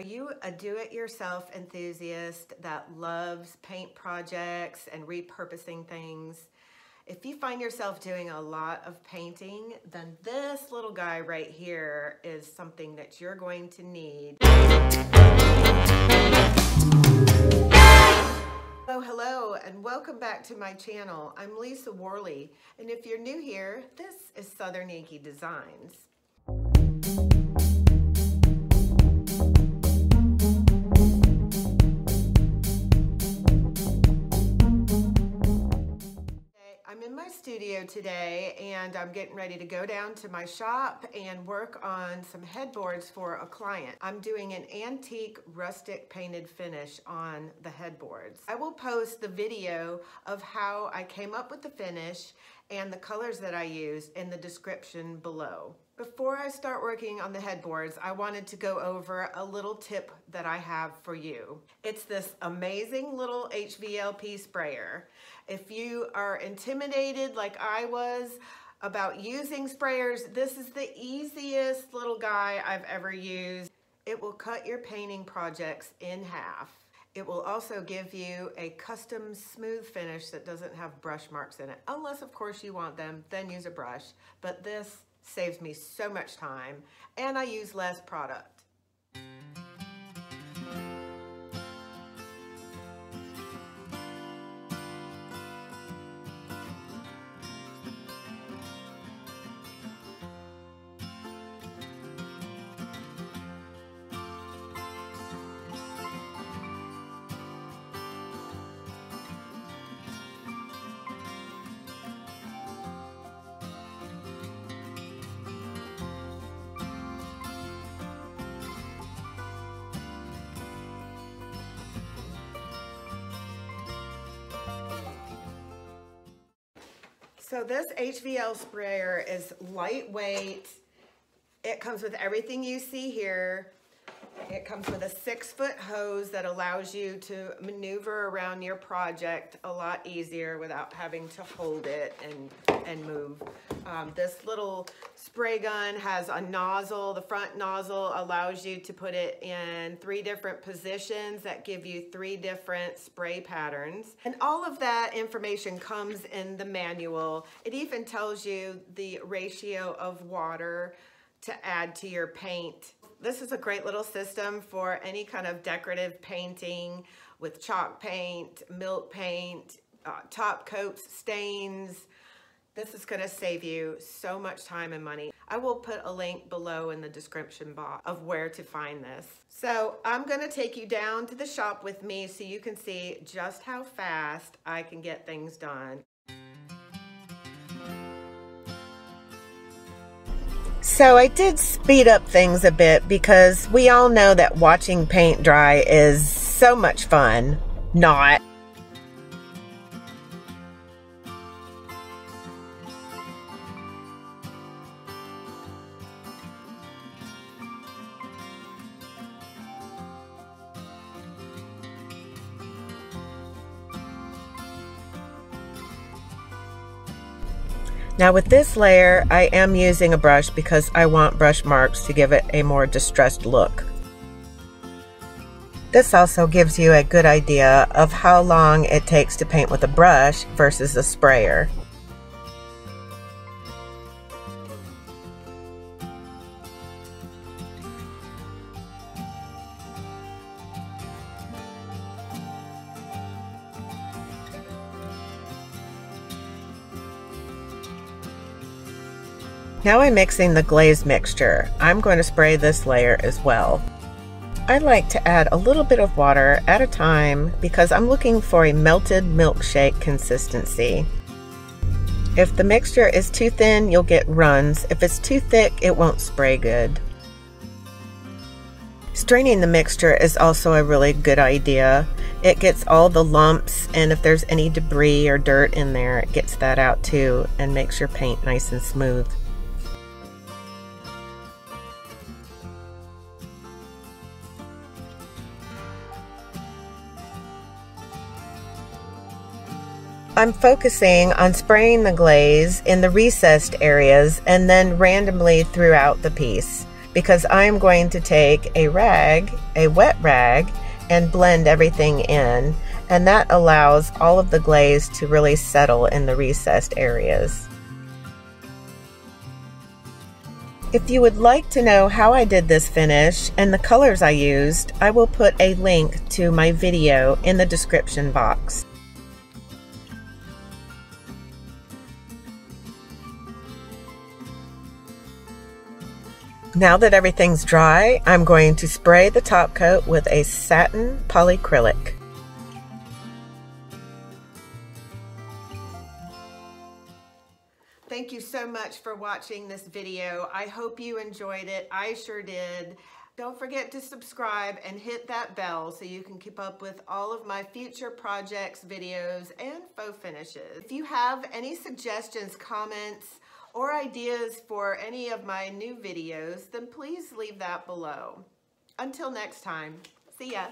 Are you a do-it-yourself enthusiast that loves paint projects and repurposing things? If you find yourself doing a lot of painting, then this little guy right here is something that you're going to need. Hello, and welcome back to my channel. I'm Lisa Worley, and if you're new here, this is Southern Yankee Designs. I'm in my studio today and I'm getting ready to go down to my shop and work on some headboards for a client. I'm doing an antique rustic painted finish on the headboards. I will post the video of how I came up with the finish and the colors that I used in the description below. Before I start working on the headboards, I wanted to go over a little tip that I have for you. It's this amazing little HVLP sprayer. If you are intimidated like I was about using sprayers, this is the easiest little guy I've ever used. It will cut your painting projects in half. It will also give you a custom smooth finish that doesn't have brush marks in it. Unless, of course, you want them, then use a brush. But this saves me so much time, and I use less product. So this HVL sprayer is lightweight. It comes with everything you see here. It comes with a 6-foot hose that allows you to maneuver around your project a lot easier without having to hold it and move. This little spray gun has a nozzle. The front nozzle allows you to put it in 3 different positions that give you 3 different spray patterns. And all of that information comes in the manual. It even tells you the ratio of water to add to your paint. This is a great little system for any kind of decorative painting with chalk paint, milk paint, top coats, stains. This is going to save you so much time and money. I will put a link below in the description box of where to find this. So I'm going to take you down to the shop with me so you can see just how fast I can get things done. So I did speed up things a bit because we all know that watching paint dry is so much fun. Not. Now with this layer, I am using a brush because I want brush marks to give it a more distressed look. This also gives you a good idea of how long it takes to paint with a brush versus a sprayer. Now I'm mixing the glaze mixture. I'm going to spray this layer as well. I like to add a little bit of water at a time because I'm looking for a melted milkshake consistency. If the mixture is too thin, you'll get runs. If it's too thick, it won't spray good. Straining the mixture is also a really good idea. It gets all the lumps, and if there's any debris or dirt in there, it gets that out too and makes your paint nice and smooth. I'm focusing on spraying the glaze in the recessed areas and then randomly throughout the piece. because I'm going to take a rag, a wet rag, and blend everything in, and that allows all of the glaze to really settle in the recessed areas. If you would like to know how I did this finish and the colors I used, I will put a link to my video in the description box. Now that everything's dry, I'm going to spray the top coat with a satin polyacrylic. Thank you so much for watching this video. I hope you enjoyed it. I sure did. Don't forget to subscribe and hit that bell so you can keep up with all of my future projects, videos, and faux finishes. If you have any suggestions, comments, or ideas for any of my new videos, then please leave that below. Until next time, see ya.